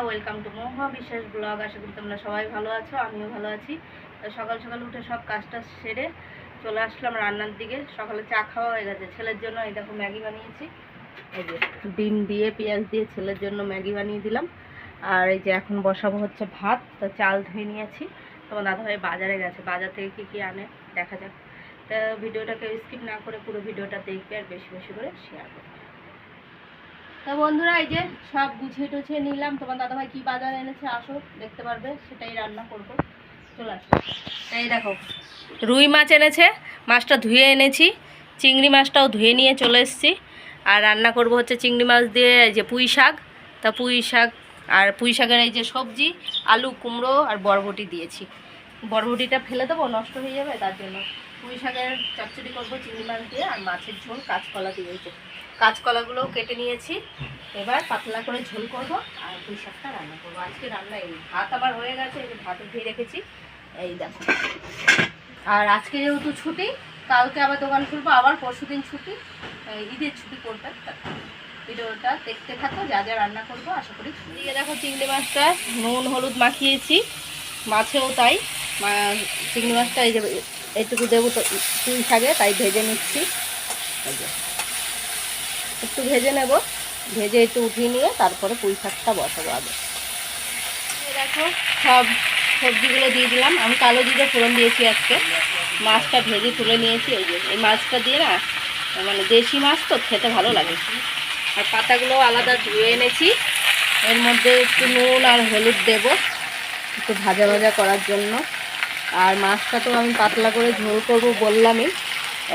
Welcome to মহা বিশ্বাস blog. আশা করি তোমরা সবাই ভালো আছো, আমিও ভালো আছি। সকাল সকাল উঠে সব কাজটা সেরে চলে আসলাম রান্নার দিকে। সকালে চা খাওয়া হয়ে গেছে। ছেলের জন্য এই দেখো ম্যাগি বানিয়েছি, এই যে ডিম দিয়ে পেঁয়াজ দিয়ে ছেলের জন্য ম্যাগি বানিয়ে দিলাম। আর এই যে এখন বসাবো হচ্ছে ভাত। তো চাল ধুয়ে নিয়েছি। তোমার দাদাভাই বাজারে গেছে, বাজার থেকে কী কী আনে দেখা যাক। তা ভিডিওটাকে স্কিপ না করে পুরো ভিডিওটা দেখবে আর বেশি বেশি করে শেয়ার করবে। তো বন্ধুরা এই যে সব গুছিয়ে টুছিয়ে নিলাম। তোমার দাদাভাই কি বাজার এনেছে আসো দেখতে পারবে, সেটাই রান্না করবো। চলে আসো। এই দেখো রুই মাছ এনেছে, মাছটা ধুয়ে এনেছি। চিংড়ি মাছটাও ধুয়ে নিয়ে চলে এসেছি। আর রান্না করব হচ্ছে চিংড়ি মাছ দিয়ে এই যে পুঁই শাক। তা পুঁই শাক আর পুঁই শাকের এই যে সবজি, আলু কুমড়ো আর বরবটি দিয়েছি। বরবটিটা ফেলে দেবো, নষ্ট হয়ে যাবে, তার জন্য পুঁই শাকের চচ্চড়ি করবো চিংড়ি মাছ দিয়ে। আর মাছের ঝোল কাঁচকলা দিয়েছে, কাঁচকলাগুলোও কেটে নিয়েছি। এবার পাতলা করে ঝোল করব আর পুঁই শাকটা রান্না করবো। আজকে রান্না এই ভাত আবার হয়ে গেছে, এই যে ভাতে ধুয়ে রেখেছি, এই দেখো। আর আজকে যেহেতু ছুটি, কালকে আবার দোকান খুলবো, আবার পরশুদিন ছুটি, ঈদের ছুটি করবে। ভিডিওটা দেখতে থাকো, যা যা রান্না করবো আশা করি। দিয়ে দেখো চিংড়ি মাছটা নুন হলুদ মাখিয়েছি, মাছেও তাই। চিংড়ি মাছটা এই যে এইটুকু দেবো তো পুঁই শাকে, তাই ভেজে নিচ্ছি। এই যে একটু ভেজে নেব, ভেজে একটু উঠিয়ে নিয়ে তারপরে পুঁই শাকটা বসাবো আগে। দেখো সব সবজিগুলো দিয়ে দিলাম। আমি কালো জিরে ফোড়ন দিয়েছি আজকে। মাছটা ভেজে তুলে নিয়েছি। এই যে এই মাছটা দিয়ে না, মানে দেশি মাছ তো খেতে ভালো লাগে। আর পাতাগুলো আলাদা ধুয়ে এনেছি। এর মধ্যে একটু নুন আর হলুদ দেব একটু ভাজা ভাজা করার জন্য। আর মাছটা তো আমি পাতলা করে ঝোল করব বললামই।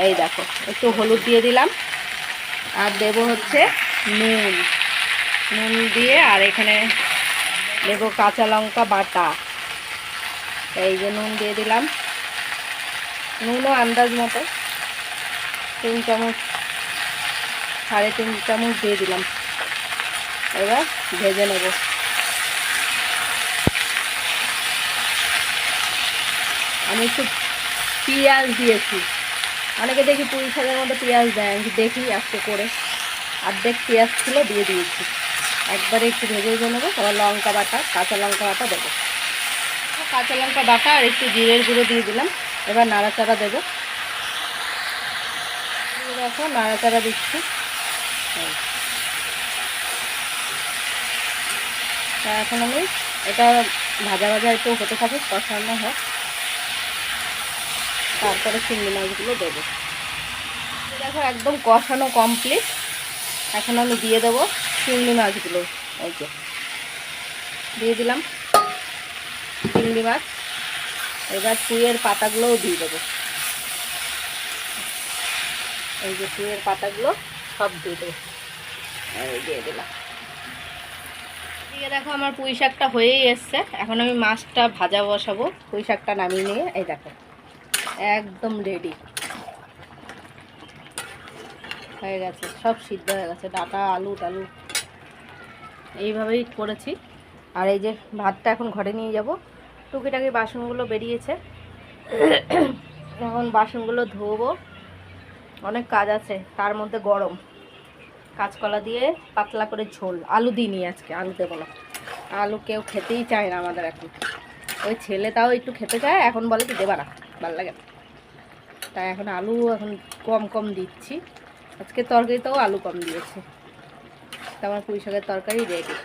এই দেখো একটু হলুদ দিয়ে দিলাম, আর দেব হচ্ছে নুন। নুন দিয়ে আর এখানে দেব কাঁচা লঙ্কা বাটা। এই যে নুন দিয়ে দিলাম, নুনও আন্দাজ মতো 3 চামচ 3.5 চামচ দিয়ে দিলাম। এবার ভেজে নেব। আমি একটু পেঁয়াজ দিয়েছি, অনেকে দেখি পুঁই শাকের মধ্যে পেঁয়াজ দেয়, আমি দেখি আজকে করে অর্ধেক পেঁয়াজ ছিল দিয়ে দিয়েছি। একবারে একটু ভেজে ভেজে নেবো। তারপর লঙ্কা বাটা, কাঁচা লঙ্কা বাটা দেবো। কাঁচা লঙ্কা বাটা আর একটু জিরের গুঁড়ো দিয়ে দিলাম। এবার নাড়াচাড়া দেবো। দেখো নাড়াচাড়া দিচ্ছি। এখন আমি এটা ভাজা ভাজা একটু হতে থাকে, কষানো হোক, তারপরে চিংড়ি মাছগুলো দেবো। দেখো একদম কষানো কমপ্লিট। এখন আমি দিয়ে দেবো চিংড়ি মাছগুলো। এই যে দিয়ে দিলাম চিংড়ি মাছ। এবার পুঁইয়ের পাতাগুলোও দিয়ে দেবো। এই যে পুঁইয়ের পাতাগুলো সব দিয়ে দেবো, এই দিয়ে দিলাম। দিয়ে দেখো আমার পুঁই শাকটা হয়েই এসছে। এখন আমি মাছটা ভাজা বসাবো। পুঁই শাকটা নামিয়ে নিয়ে এই দেখো একদম রেডি হয়ে গেছে, সব সিদ্ধ হয়ে গেছে, ডাটা আলু টালু এইভাবেই করেছি। আর এই যে ভাতটা এখন ঘরে নিয়ে যাব। টুকিটাকি বাসনগুলো বেরিয়েছে, এখন বাসনগুলো ধোবো। অনেক কাজ আছে, তার মধ্যে গরম। কাঁচকলা দিয়ে পাতলা করে ঝোল, আলু দিইনি আজকে, আলু দেবো না। আলু কেউ খেতেই চায় না আমাদের এখন। ওই ছেলেটাও একটু খেতে চায়, এখন বলে কি দেবা না, ভালো লাগে না। তাই এখন আলু এখন কম কম দিচ্ছি। আজকে তরকারিতেও আলু কম দিয়েছে। তা আমার পুঁই শাকের তরকারি রেডি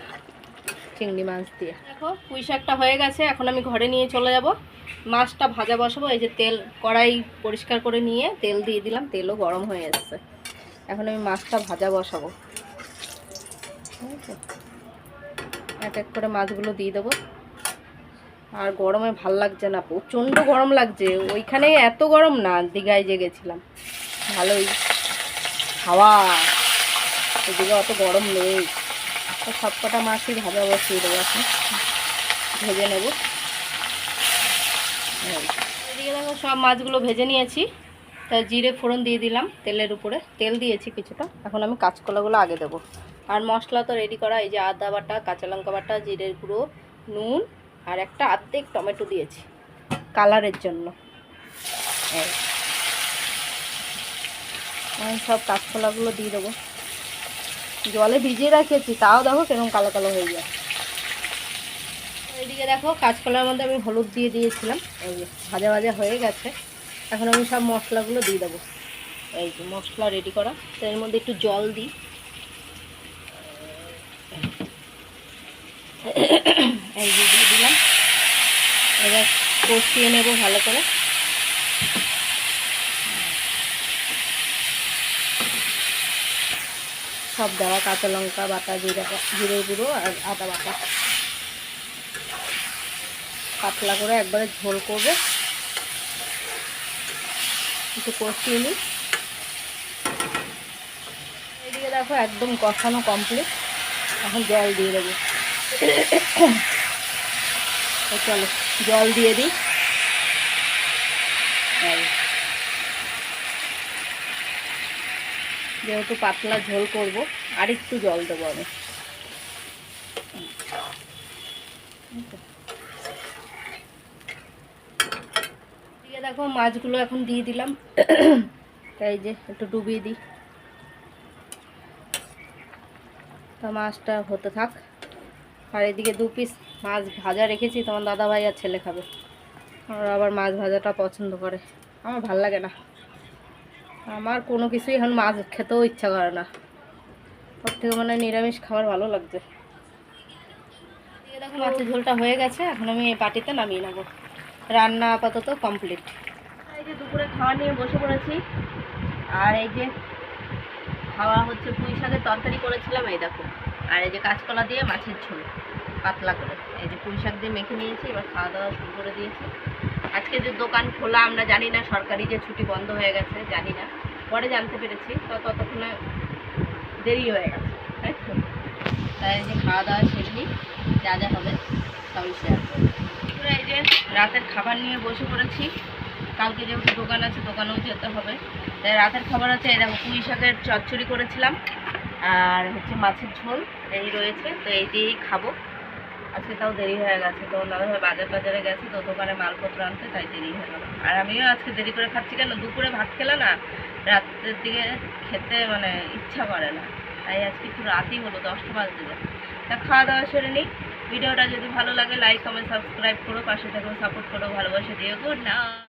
চিংড়ি মাছ দিয়ে। দেখো পুঁই শাকটা হয়ে গেছে, এখন আমি ঘরে নিয়ে চলে যাব। মাছটা ভাজা বসাবো। এই যে তেল, কড়াই পরিষ্কার করে নিয়ে তেল দিয়ে দিলাম, তেলও গরম হয়ে এসছে। এখন আমি মাছটা ভাজা বসাবো। এক এক করে মাছগুলো দিয়ে দেবো। আর গরমে ভাল লাগছে না, প্রচণ্ড গরম লাগছে। ওইখানে এত গরম না, দীঘায় যে গেছিলাম ভালোই হাওয়া, এদিকে অত গরম নেই। তো সব কটা মাছই ভাজা বসিয়ে দেবো, এখন ভেজে নেব। এদিকে দেখো সব মাছগুলো ভেজে নিয়েছি। তা জিরে ফোড়ন দিয়ে দিলাম তেলের উপরে, তেল দিয়েছি কিছুটা। এখন আমি কাঁচকলাগুলো আগে দেবো। আর মশলা তো রেডি করা, এই যে আদা বাটা, কাঁচা লঙ্কা বাটা, জিরের গুঁড়ো, নুন আর একটা অর্ধেক টমেটো দিয়েছি কালারের জন্য। আমি সব কাঁচকলাগুলো দিয়ে দেবো। জলে ভিজিয়ে রাখেছি, তাও দেখো কেরকম কালো কালো হয়ে যায়। এইদিকে দেখো কাঁচকলার মধ্যে আমি হলুদ দিয়ে দিয়েছিলাম, এই যে ভাজা ভাজা হয়ে গেছে। এখন আমি সব মশলাগুলো দিয়ে দেবো। এই যে মশলা রেডি করা, তো এর মধ্যে একটু জল দিই। এই যেগুলো দিলাম, এবার কষিয়ে নেব ভালো করে। সব দেওয়া, কাঁচা লঙ্কা বাটা, জিরে গুঁড়ো আর আদা বাটা, পাতলা করে একবারে ঝোল করবো। একটু কষিয়ে নিই। এদিকে দেখো একদম কষানো কমপ্লিট, এখন জল দিয়ে দেবো। চলো জল দিয়ে দিই। যেহেতু পাতলা ঝোল করব, আর একটু জল দেবো আমি। এদিকে দেখো মাছগুলো এখন দিয়ে দিলাম। তাই যে একটু ডুবিয়ে দিই, তা মাছটা হতে থাক। আর এদিকে 2 পিস মাছ ভাজা রেখেছি, তোমার দাদা ভাই আর ছেলে খাবে। আর আবার মাছ ভাজাটা পছন্দ করে, আমার ভাল লাগে না। আমার কোনো কিছুই এখন মাছ খেতেও ইচ্ছা করে না, ওর থেকে মানে নিরামিষ খাবার ভালো লাগছে। দেখো মাছের ঝোলটা হয়ে গেছে, এখন আমি এই বাটিতে নামিয়ে নেবো। রান্না আপাতত কমপ্লিট। এই যে দুপুরে খাওয়া নিয়ে বসে পড়েছি। আর এই যে খাওয়া হচ্ছে পুঁই শাকের তরকারি করেছিলাম, এই দেখো। আর এই যে কাঁচকলা দিয়ে মাছের ঝোল পাতলা করে, এই যে পুঁই শাক দিয়ে মেখে নিয়েছি। এবার খাওয়া দাওয়া শুরু করে দিয়েছি। আজকে যে দোকান খোলা আমরা জানি না, সরকারি যে ছুটি বন্ধ হয়ে গেছে জানি না, পরে জানতে পেরেছি। তো ততক্ষণে দেরি হয়ে গেছে, তাই তো। তাই যে খাওয়া দাওয়া সেরে নিই, যা যা হবে সবই শেয়ার করবো। এই যে রাতের খাবার নিয়ে বসে পড়েছি। কালকে যেহেতু দোকান আছে, দোকানেও যেতে হবে, তাই রাতের খাবার হচ্ছে এই দেখো পুঁই শাকের চচ্চড়ি করেছিলাম, আর হচ্ছে মাছের ঝোল এই রয়েছে। তো এই দিয়েই খাবো আজকে। তাও দেরি হয়ে গেছে, তো দাদাভাই বাজারে গেছে, তো দোকানে মালপত্র আনতে, তাই দেরি হয়ে গেল। আর আমিও আজকে দেরি করে খাচ্ছি কেন, দুপুরে ভাত খেলে না রাতের দিকে খেতে মানে ইচ্ছা করে না, তাই আজকে একটু রাতই হলো, 10টা বাজতে যায়। তা খাওয়া দাওয়া সেরে নিই। ভিডিওটা যদি ভালো লাগে লাইক কমেন্ট সাবস্ক্রাইব করো, পাশে থেকেও সাপোর্ট করো, ভালোবাসা দিও। Good night.